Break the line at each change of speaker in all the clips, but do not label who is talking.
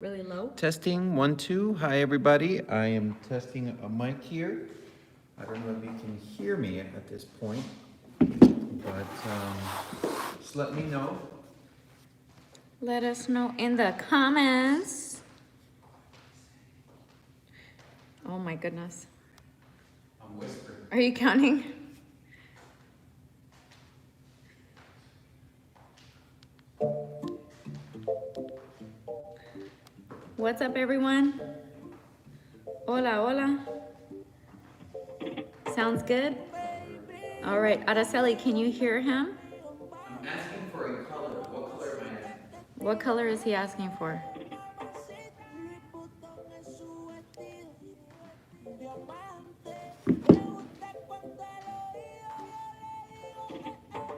Really low?
Testing, 1, 2. Hi, everybody. I am testing a mic here. I don't know if you can hear me at this point, but just let me know.
Let us know in the comments. Oh my goodness.
I'm whispering.
Are you counting? What's up, everyone? Hola, hola. Sounds good? All right, Araceli, can you hear him?
I'm asking for a color. What color am I asking?
What color is he asking for?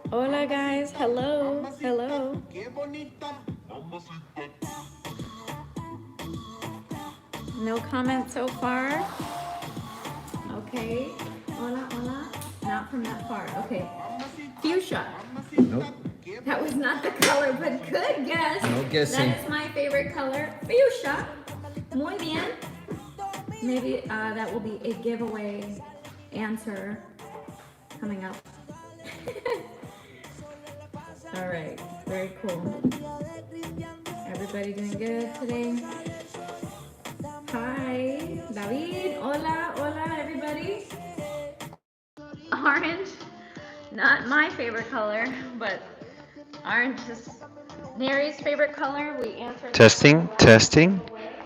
Hola, guys. Hello. Hello. No comments so far. Okay. Hola, hola. Not from that far. Okay. Fuchsia.
Nope.
That was not the color, but good guess.
No guessing.
That is my favorite color. Fuchsia. Muy bien. Maybe that will be a giveaway answer coming up. All right. Very cool. Everybody doing good today? Hi, David. Hola, hola, everybody. Orange, not my favorite color, but orange is Neri's favorite color. We answered
Testing, testing.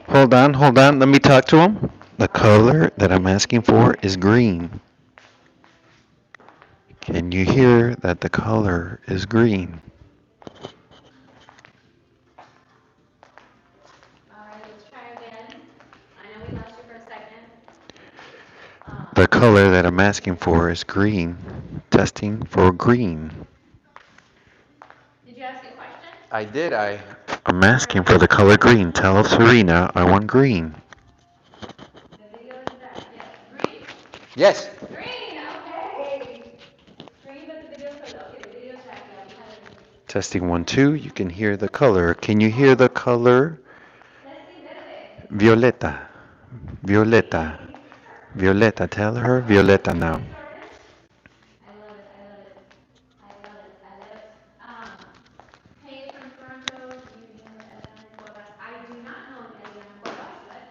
Hold on, hold on. Let me talk to him. The color that I'm asking for is green. Can you hear that the color is green?
All right, let's try again. I know we lost you for a second.
The color that I'm asking for is green. Testing for green.
Did you ask a question?
I did. I'm asking for the color green. Tell Serena I want green.
The video is back. Yes. Green?
Yes.
Green, okay. Green, but the video's closed. Okay, the video's back. Yeah, we had it.
Testing 1, 2. You can hear the color. Can you hear the color?
Testing verde.
Violeta. Violeta. Violeta. Tell her Violeta now.
I love it. I love it. I love it. I love it. Hey, from Toronto, you know Eliana Cuevas. I do not know Eliana Cuevas, but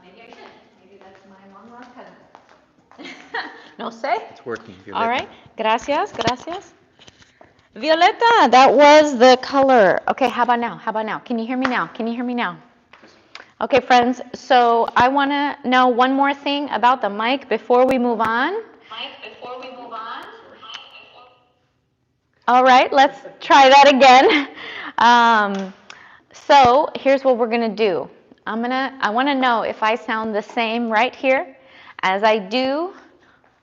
maybe I should. Maybe that's my long lost cousin. No sé.
It's working, Violeta.
All right. Gracias. Gracias. Violeta, that was the color. Okay, how about now? How about now? Can you hear me now? Can you hear me now? Okay, friends, so I want to know one more thing about the mic before we move on. All right, let's try that again. So here's what we're gonna do. I want to know if I sound the same right here as I do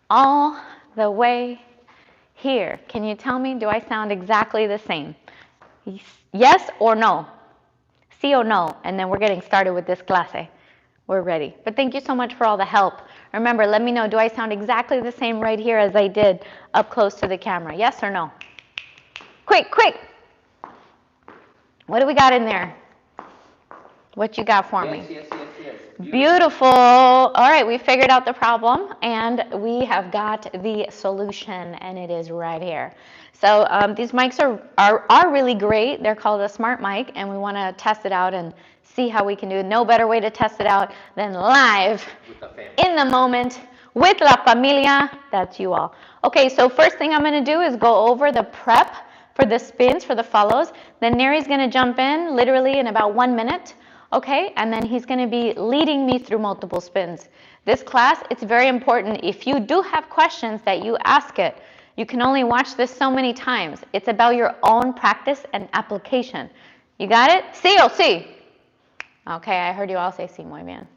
all the way here. Can you tell me, do I sound exactly the same? Yes or no? Sí or no? And then we're getting started with this clase. We're ready. But thank you so much for all the help. Remember, let me know, do I sound exactly the same right here as I did up close to the camera? Yes or no? Quick, quick. What do we got in there? What you got for me?
Yes.
Beautiful. All right, we figured out the problem and we have got the solution, and it is right here. So these mics are really great. They're called a smart mic, and we want to test it out and see how we can do it. No better way to test it out than live in the moment with La Familia. That's you all. Okay, so first thing I'm going to do is go over the prep for the spins, for the follows. Then Neri's going to jump in literally in about 1 minute. Okay, and then he's going to be leading me through multiple spins. This class, it's very important. If you do have questions, that you ask it. You can only watch this so many times. It's about your own practice and application. You got it? Sí o sí? Okay, I heard you all say sí, muy bien.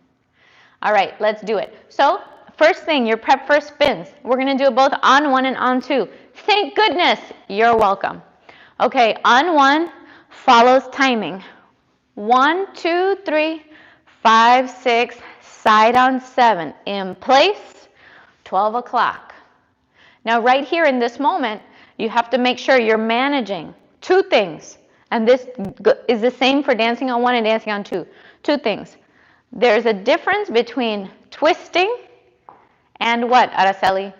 All right, let's do it. So, first thing, your prep for spins. We're going to do it both on 1 and on 2. Thank goodness. You're welcome. Okay, on 1 follows timing. 1, 2, 3, 5, 6, side on 7, in place, 12 o'clock. Now right here in this moment, you have to make sure you're managing 2 things. And this is the same for dancing on one and dancing on two. Two things. There's a difference between twisting and what, Araceli?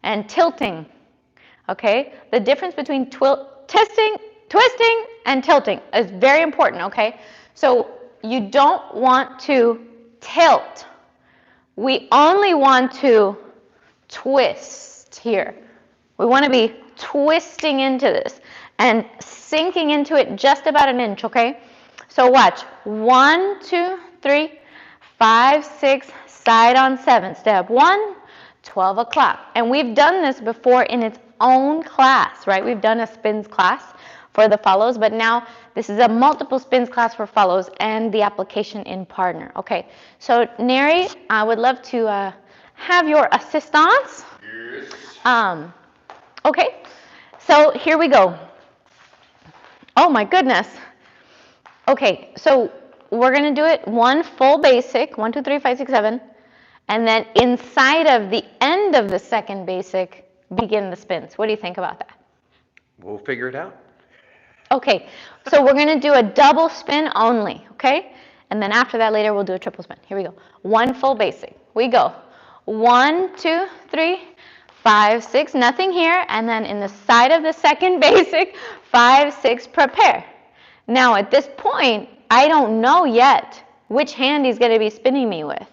And tilting. Okay? The difference between twisting and tilting is very important, okay? So you don't want to tilt. We only want to twist here. We want to be twisting into this and sinking into it just about an inch, okay? So watch. 1, 2, 3, 5, 6, side on 7. Step 1, 12 o'clock. And we've done this before in its own class, right? We've done a spins class for the follows, but now this is a multiple spins class for follows and the application in partner. Okay, so Neri, I would love to have your assistance. Yes. Okay, so here we go. Oh my goodness. Okay, so we're going to do it one full basic, 1, 2, 3, 5, 6, 7, and then inside of the end of the second basic, begin the spins. What do you think about that?
We'll figure it out.
Okay, so we're going to do a double spin only, okay? And then after that, later, we'll do a triple spin. Here we go. One full basic. We go. 1, 2, 3, 5, 6, nothing here. And then in the side of the second basic, 5, 6, prepare. Now, at this point, I don't know yet which hand he's going to be spinning me with,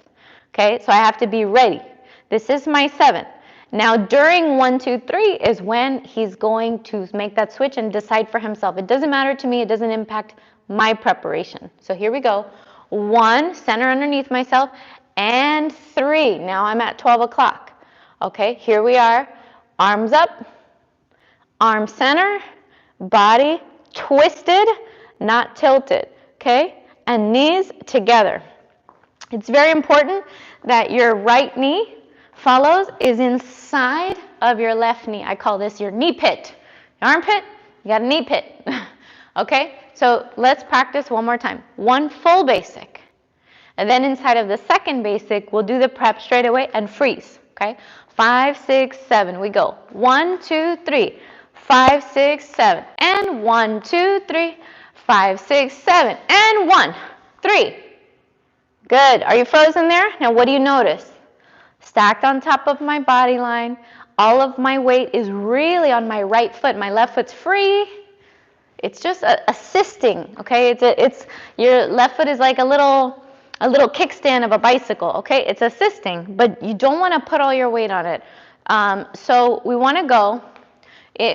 okay? So I have to be ready. This is my 7. Now, during 1, 2, 3 is when he's going to make that switch and decide for himself. It doesn't matter to me. It doesn't impact my preparation. So here we go. 1, center underneath myself, and 3. Now I'm at 12 o'clock. Okay, here we are. Arms up, arm center, body twisted, not tilted. Okay, and knees together. It's very important that your right knee follows is inside of your left knee. I call this your knee pit. Your armpit, you got a knee pit. Okay, so let's practice one more time. One full basic. And then inside of the second basic, we'll do the prep straight away and freeze. Okay, 5, 6, 7. We go. 1, 2, 3, 5, 6, 7. And 1, 2, 3, 5, 6, 7. And 1, 3. Good. Are you frozen there? Now what do you notice? Stacked on top of my body line. All of my weight is really on my right foot. My left foot's free. It's just assisting, okay? It's your left foot is like a little kickstand of a bicycle, okay? It's assisting, but you don't want to put all your weight on it. So we want to go.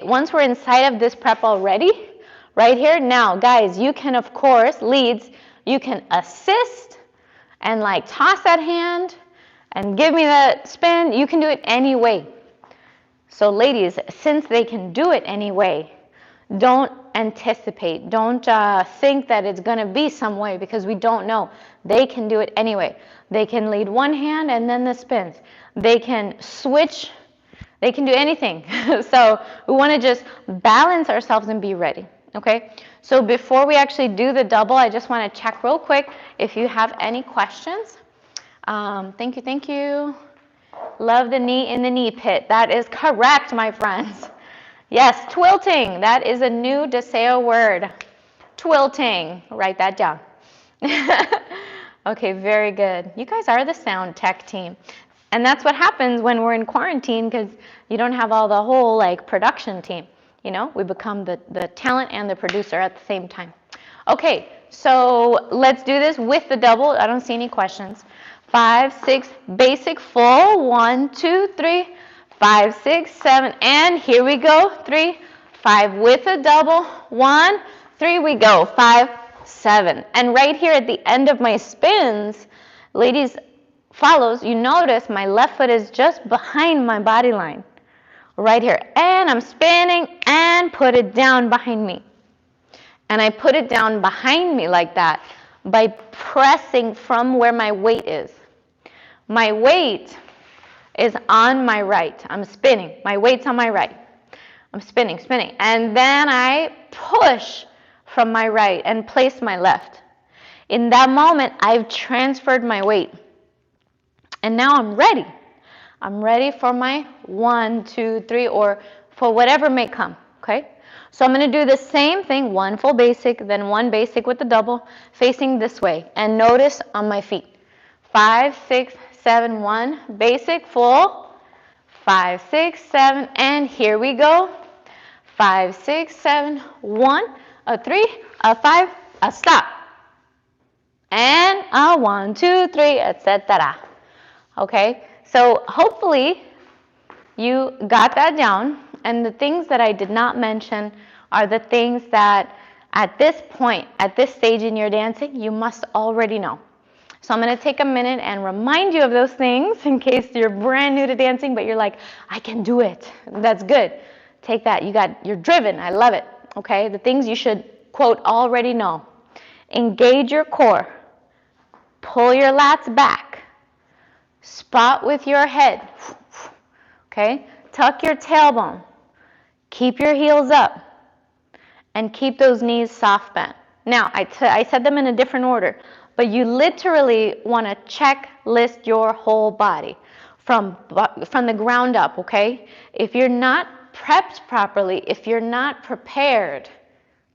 Once we're inside of this prep already, right here. Now, guys, you can, of course, leads, you can assist and like toss that hand and give me that spin. You can do it any way. So ladies, since they can do it anyway, don't anticipate. Don't think that it's going to be some way because we don't know. They can do it anyway. They can lead one hand and then the spins. They can switch. They can do anything. So we want to just balance ourselves and be ready. Okay? So before we actually do the double, I just want to check real quick if you have any questions. Thank you, thank you. Love the knee in the knee pit. That is correct, my friends. Yes, twilting. That is a new Deseo word. Twilting. Write that down. Okay, very good. You guys are the sound tech team. And that's what happens when we're in quarantine because you don't have all the whole like production team. You know, we become the talent and the producer at the same time. Okay, so let's do this with the double. I don't see any questions. 5, 6, basic full. 1, 2, 3, 5, 6, 7, and here we go. 3, 5 with a double. 1, 3, we go. 5, 7. And right here at the end of my spins, ladies, follows, you notice my left foot is just behind my body line. Right here. And I'm spinning and put it down behind me. And I put it down behind me like that by pressing from where my weight is. My weight is on my right. I'm spinning. My weight's on my right. I'm spinning, spinning. And then I push from my right and place my left. In that moment, I've transferred my weight. And now I'm ready. I'm ready for my 1, 2, 3, or for whatever may come, okay? So I'm going to do the same thing, one full basic, then one basic with the double, facing this way. And notice on my feet. 5, 6, 7, 1, basic, full. 5, 6, 7, and here we go. 5, 6, 7, 1, a 3, a 5, a stop. And a 1, 2, 3, etc. Okay, so hopefully you got that down. And the things that I did not mention are the things that at this point, at this stage in your dancing, you must already know. So I'm going to take a minute and remind you of those things in case you're brand new to dancing, but you're like, I can do it. That's good. Take that. You're driven. I love it. Okay, the things you should, quote, already know. Engage your core. Pull your lats back. Spot with your head. Okay, tuck your tailbone. Keep your heels up. And keep those knees soft bent. Now, I said them in a different order, but you literally want to checklist your whole body from the ground up, okay? If you're not prepped properly, if you're not prepared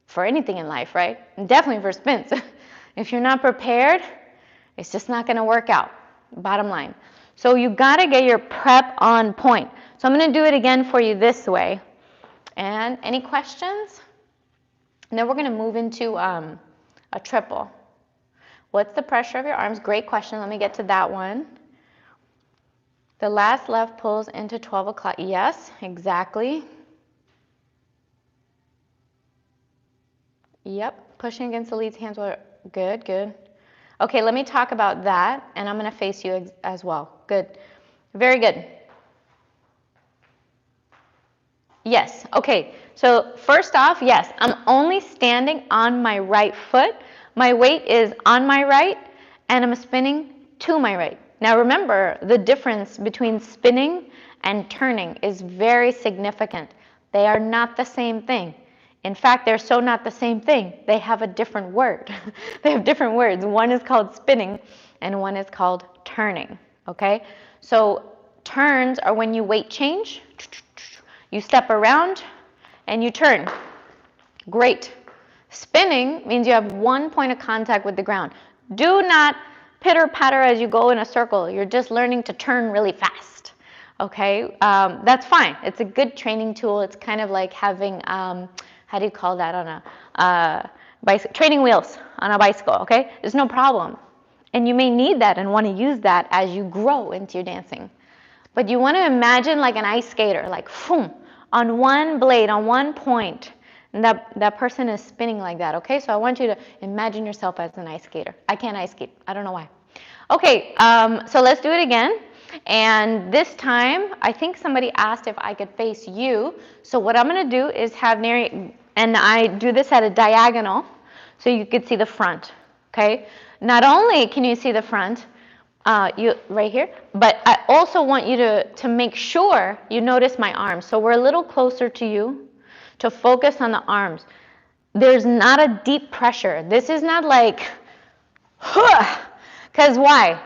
for anything in life, right? And definitely for spins. If you're not prepared, it's just not going to work out, bottom line. So you got to get your prep on point. So I'm going to do it again for you this way. And any questions? And then we're going to move into a triple. What's the pressure of your arms? Great question. Let me get to that one. The last left pulls into 12 o'clock. Yes, exactly. Yep, pushing against the lead's hands. Good, good. Okay, let me talk about that, and I'm going to face you as well. Good. Very good. Yes, okay. So first off, yes, I'm only standing on my right foot. My weight is on my right, and I'm spinning to my right. Now remember, the difference between spinning and turning is very significant. They are not the same thing. In fact, they're so not the same thing, they have a different word. They have different words. One is called spinning, and one is called turning, okay? So turns are when you weight change. You step around and you turn. Great. Spinning means you have one point of contact with the ground. Do not pitter-patter as you go in a circle. You're just learning to turn really fast. Okay, that's fine. It's a good training tool. It's kind of like having, how do you call that on a bicycle? Training wheels on a bicycle, okay? There's no problem. And you may need that and want to use that as you grow into your dancing. But you want to imagine like an ice skater, like boom, on one blade, on one point. And that person is spinning like that, okay? So I want you to imagine yourself as an ice skater. I can't ice skate. I don't know why. Okay, so let's do it again. And this time, I think somebody asked if I could face you. So what I'm going to do is have Neri, and I do this at a diagonal, so you could see the front, okay? Not only can you see the front, right here, but I also want you to make sure you notice my arms. So we're a little closer to you to focus on the arms. There's not a deep pressure. This is not like, because why?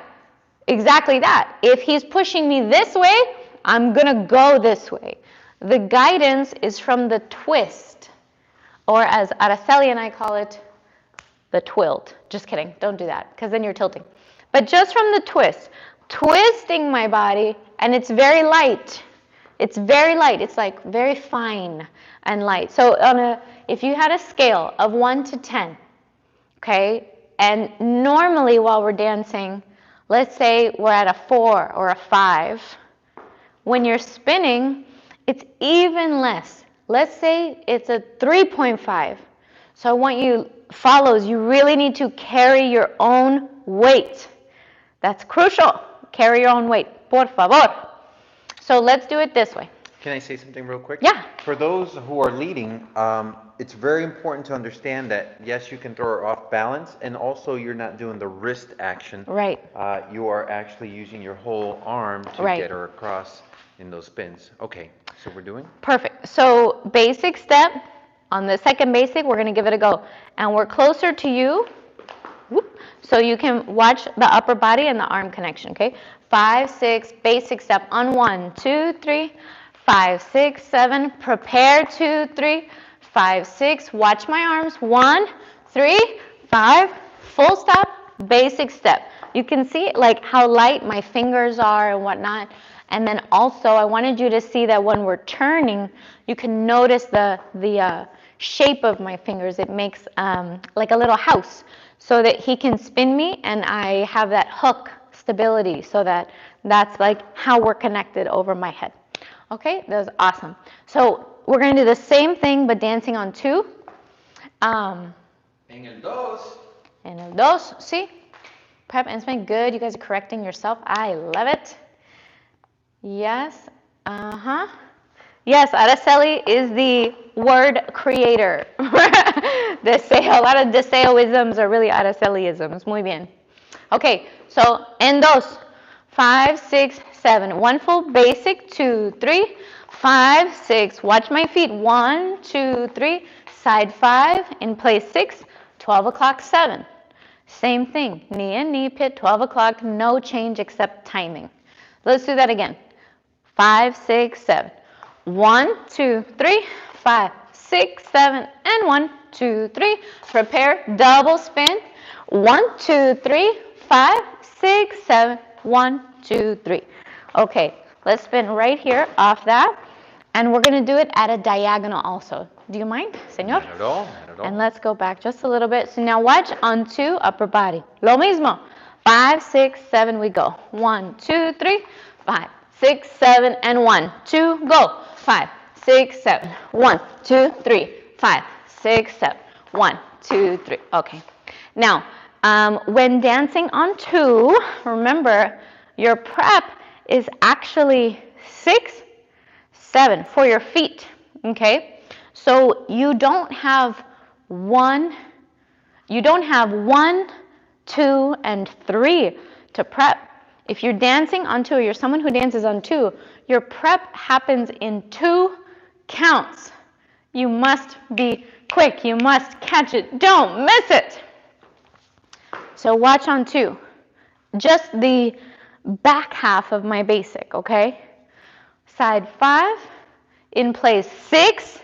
Exactly that. If he's pushing me this way, I'm going to go this way. The guidance is from the twist, or as Araceli and I call it, the twilt. Just kidding. Don't do that, because then you're tilting. But just from the twist, twisting my body, and it's very light. It's very light. It's like very fine and light. So if you had a scale of 1 to 10, okay, and normally while we're dancing, let's say we're at a 4 or a 5. When you're spinning, it's even less. Let's say it's a 3.5. So I want you, follows, you really need to carry your own weight. That's crucial. Carry your own weight, por favor. So let's do it this way.
Can I say something real quick?
Yeah.
For those who are leading, it's very important to understand that, yes, you can throw her off balance, and also you're not doing the wrist action.
Right.
You are actually using your whole arm to
Right.
get her across in those spins. Okay, so we're doing?
Perfect. So basic step. On the second basic, we're going to give it a go. And we're closer to you. Whoop. So you can watch the upper body and the arm connection, okay? 5, 6, basic step on 1, 2, 3, 5, 6, 7, prepare 2, 3, 5, 6. Watch my arms. 1, 3, 5. Full stop, basic step. You can see like how light my fingers are and whatnot. And then also I wanted you to see that when we're turning, you can notice the shape of my fingers. It makes like a little house so that he can spin me and I have that hook stability, so that's like how we're connected over my head. Okay, that was awesome. So we're going to do the same thing but dancing on 2.
En el dos.
En el dos, sí. Prep and spin, good. You guys are correcting yourself. I love it. Yes, Yes, Araceli is the word creator. Deseo, a lot of deseoisms are really Araceliisms. Muy bien. Okay, so en dos, 5, 6, 7. 1 full basic, 2, 3, 5, 6. Watch my feet. 1, 2, 3. Side 5, in place 6, 12 o'clock 7. Same thing, knee and knee pit, 12 o'clock, no change except timing. Let's do that again. 5, 6, 7. 1, 2, 3, 5, 6, 7, and 1, 2, 3. Prepare, double spin. 1, 2, 3, 5, 6, 7, 1, 2, 3. Okay, let's spin right here off that. And we're going to do it at a diagonal also. Do you mind, señor?
Not at all, not at all.
And let's go back just a little bit. So now watch on 2, upper body. Lo mismo. 5, 6, 7, we go. 1, 2, 3, 5, 6, 7, and 1, 2, go. 5, 6, 7, 1, 2, 3, 5, 6, 7, 1, 2, 3. Okay. Now, when dancing on 2, remember your prep is actually 6, 7 for your feet. Okay. So you don't have 1, 2, and 3 to prep. If you're dancing on 2, you're someone who dances on 2, your prep happens in 2 counts. You must be quick. You must catch it. Don't miss it. So watch on 2. Just the back half of my basic, okay? Side 5, in place 6,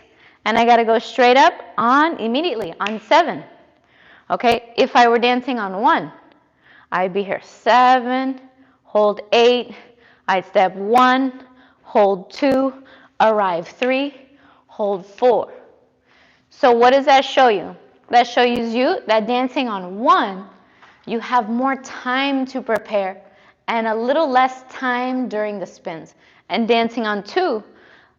and I got to go straight up on immediately on 7. Okay, if I were dancing on 1, I'd be here 7, hold 8, I'd step 1, hold 2, arrive 3, hold 4. So what does that show you? That shows you that dancing on 1, you have more time to prepare and a little less time during the spins. And dancing on 2,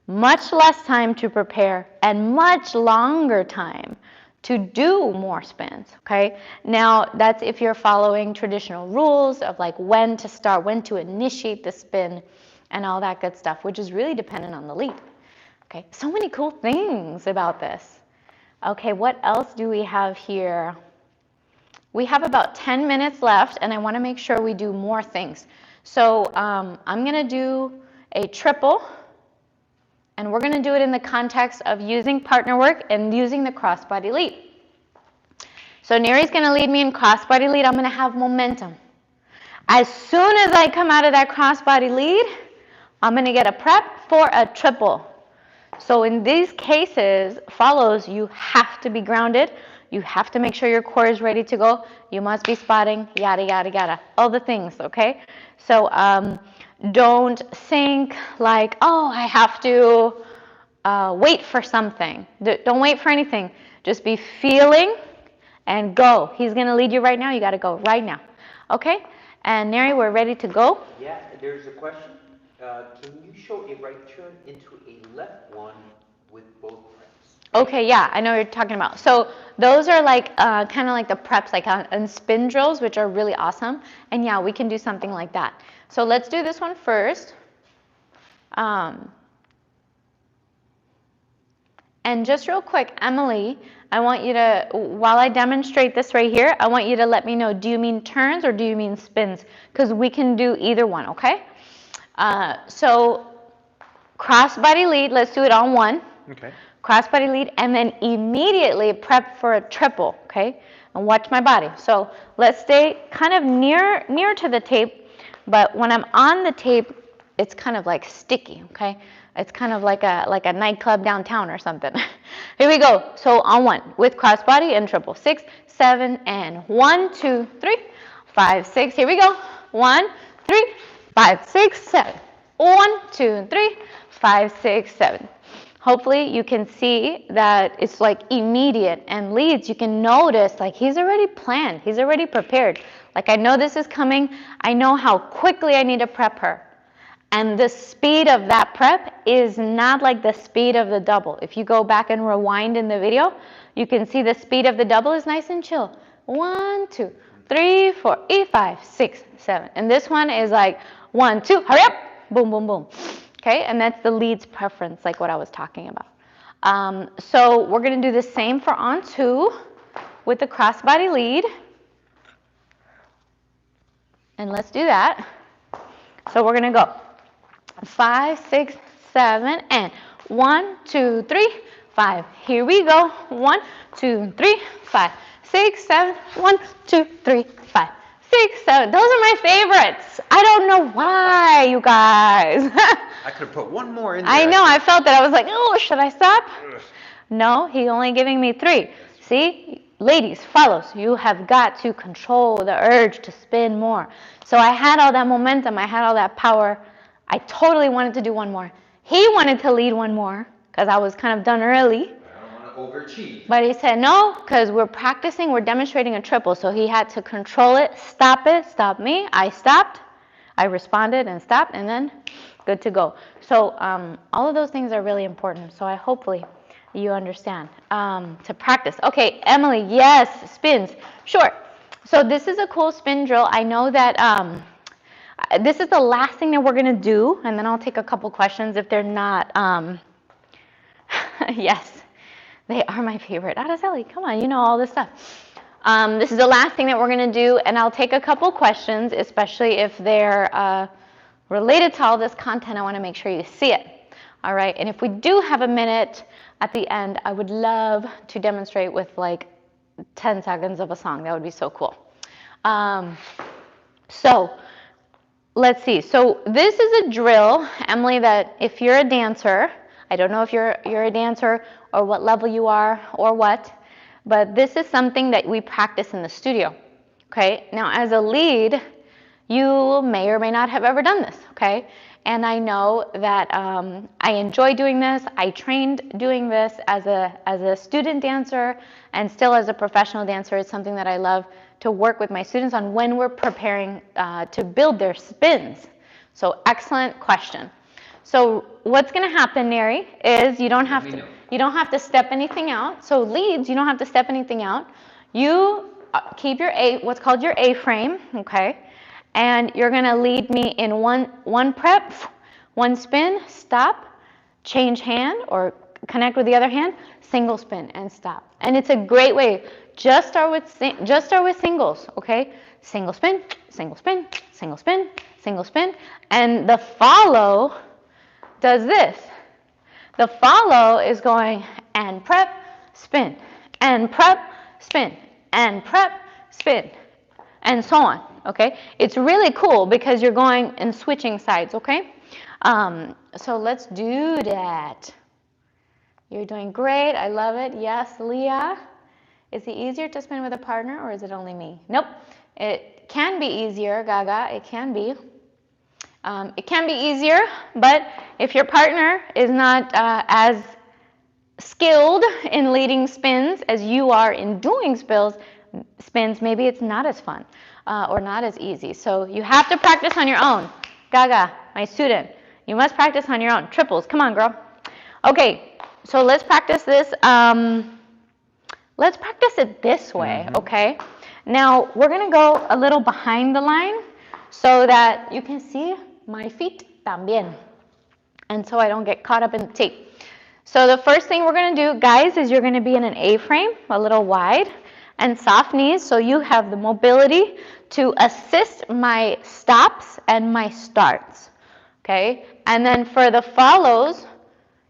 much less time to prepare and much longer time to do more spins, okay? Now, that's if you're following traditional rules of like when to start, when to initiate the spin and all that good stuff, which is really dependent on the lead, okay? So many cool things about this. Okay, what else do we have here? We have about 10 minutes left, and I want to make sure we do more things. So I'm going to do a triple, and we're going to do it in the context of using partner work and using the crossbody lead. So Neri's going to lead me in crossbody lead. I'm going to have momentum. As soon as I come out of that crossbody lead, I'm going to get a prep for a triple. So in these cases, follows, you have to be grounded. You have to make sure your core is ready to go. You must be spotting, yada, yada, yada. All the things, okay? So don't think like, oh, I have to wait for something. Don't wait for anything. Just be feeling and go. He's going to lead you right now. You got to go right now. Okay? And Neri, we're ready to go.
Yeah, there's a question. Can you show a right turn into a left one with both preps?
Okay, yeah, I know what you're talking about. So those are like kind of like the preps, like on spin drills, which are really awesome. And yeah, we can do something like that. So let's do this one first. And just real quick, Emily, I want you to, while I demonstrate this right here, I want you to let me know, do you mean turns or do you mean spins? Because we can do either one, okay? So crossbody lead, let's do it on 1.
Okay.
Crossbody lead, and then immediately prep for a triple, okay? And watch my body. So let's stay kind of near to the tape, but when I'm on the tape, it's kind of like sticky, okay? It's kind of like a nightclub downtown or something. Here we go. So on 1 with crossbody and triple. 6, 7, and 1, 2, 3, 5, 6. Here we go. 1, 3, 5, 6, 7. 1, 2, 3, 5, 6, 7. Hopefully you can see that it's like immediate, and leads, you can notice like he's already planned, he's already prepared. Like I know this is coming, I know how quickly I need to prep her. And the speed of that prep is not like the speed of the double. If you go back and rewind in the video, you can see the speed of the double is nice and chill. 1, 2, 3, 4, 5, 6, 7. And this one is like 1, 2, hurry up, boom, boom, boom. Okay, and that's the lead's preference, like what I was talking about. So we're going to do the same for on 2 with the crossbody lead. And let's do that. So we're going to go 5, 6, 7, and 1, 2, 3, 5. Here we go. 1, 2, 3, 5, 6, 7, 1, 2, 3, 5, 6, 7. Those are my favorites. I don't know why, you guys.
I could have put one more in there.
I know. I felt that. I was like, oh, should I stop? No, he's only giving me 3. See? Ladies, fellows, you have got to control the urge to spin more. So I had all that momentum. I had all that power. I totally wanted to do one more. He wanted to lead one more because I was kind of done early.
I don't want to overachieve.
But he said no, because we're practicing, we're demonstrating a triple. So he had to control it, stop me. I stopped. I responded and stopped, and then good to go. So all of those things are really important. So hopefully you understand. To practice. Okay, Emily, yes, spins. Sure. So this is a cool spin drill. I know that this is the last thing that we're going to do, and then I'll take a couple questions if they're not. Yes, they are my favorite. Araceli, come on, you know all this stuff. This is the last thing that we're going to do, and I'll take a couple questions, especially if they're related to all this content. I want to make sure you see it. All right, and if we do have a minute at the end, I would love to demonstrate with like 10 seconds of a song. That would be so cool. So let's see. So this is a drill, Emily, that if you're a dancer, I don't know if you're a dancer or what level you are or what, but this is something that we practice in the studio. Okay, now as a lead, you may or may not have ever done this, okay? And I know that I enjoy doing this. I trained doing this as a student dancer, and still as a professional dancer. It's something that I love to work with my students on when we're preparing to build their spins. So excellent question. So what's going to happen, Neri, is you don't have to step anything out. So leads, you don't have to step anything out. You keep your what's called your A-frame, okay? And you're going to lead me in one prep, one spin, stop, change hand, or connect with the other hand, single spin, and stop. And it's a great way. Just start with singles, okay? Single spin, single spin, single spin, single spin. And the follow does this. The follow is going and prep, spin, and prep, spin, and prep, spin, and so on. Okay, it's really cool because you're going and switching sides. Okay, so let's do that. You're doing great. I love it. Yes, Leah. Is it easier to spin with a partner, or is it only me? Nope. It can be easier, Gaga. It can be. It can be easier, but if your partner is not as skilled in leading spins as you are in doing spins, maybe it's not as fun. Or not as easy. So you have to practice on your own. Gaga, my student, you must practice on your own. Triples, come on, girl. Okay, so let's practice this. Let's practice it this way, okay? Now, we're going to go a little behind the line so that you can see my feet también. And so I don't get caught up in the tape. So the first thing we're going to do, guys, is you're going to be in an A-frame, a little wide, and soft knees, so you have the mobility to assist my stops and my starts, okay? And then for the follows,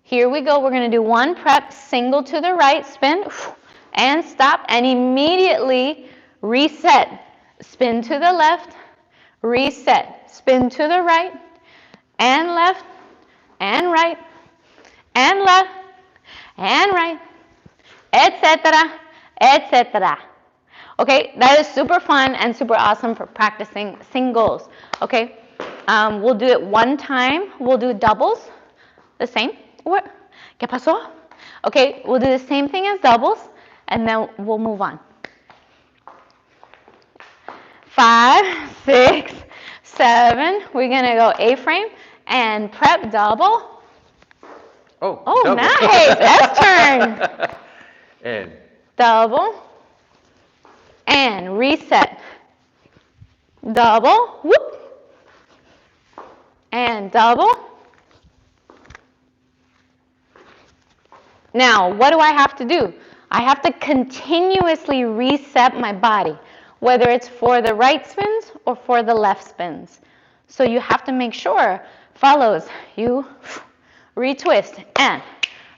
here we go. We're going to do one prep, single to the right, spin, and stop, and immediately reset. Spin to the left, reset, spin to the right, and left, and right, and left, and right, etc., etc. Okay, that is super fun and super awesome for practicing singles. Okay, we'll do it one time. We'll do doubles, the same. What? ¿Qué pasó? Okay, we'll do the same thing as doubles, and then we'll move on. 5, 6, 7. We're gonna go A-frame and prep double.
Oh,
Oh,
double.
nice. S turn.
And
Double. And reset. Double. Whoop. And double. Now, what do I have to do? I have to continuously reset my body, whether it's for the right spins or for the left spins. So you have to make sure, follows, you retwist and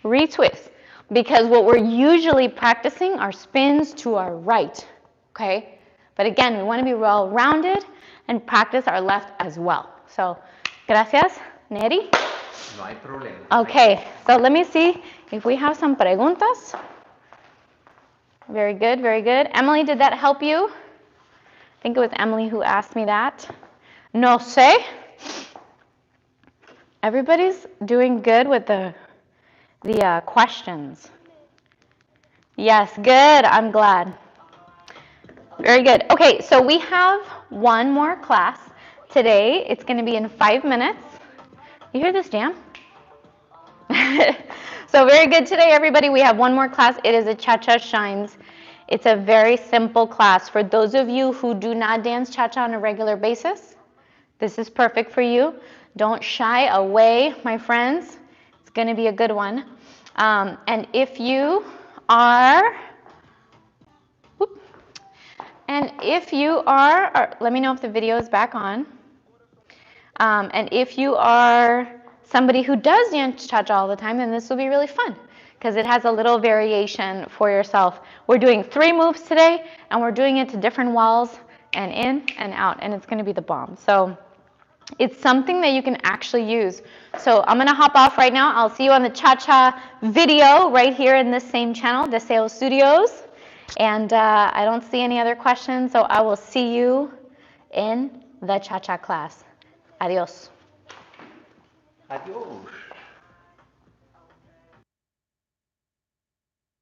retwist, because what we're usually practicing are spins to our right, okay? But again, we want to be well-rounded and practice our left as well. So, gracias, Neri.
no hay problema.
Okay, so let me see if we have some preguntas. Very good, very good. Emily, did that help you? I think it was Emily who asked me that. No sé. Everybody's doing good with the questions. Yes, good. I'm glad. Very good. Okay, so we have one more class today. It's going to be in 5 minutes. You hear this jam? So very good today, everybody. We have one more class. It is a Cha-Cha Shines. It's a very simple class. For those of you who do not dance Cha-Cha on a regular basis, this is perfect for you. Don't shy away, my friends. It's going to be a good one. And if you are, let me know if the video is back on. And if you are somebody who does dance Cha-Cha all the time, then this will be really fun because it has a little variation for yourself. We're doing 3 moves today, and we're doing it to different walls and in and out, and it's going to be the bomb. So it's something that you can actually use. So I'm going to hop off right now. I'll see you on the Cha-Cha video right here in this same channel, Deseo Studios. And I don't see any other questions, so I will see you in the Cha-Cha class. Adiós.
Adiós.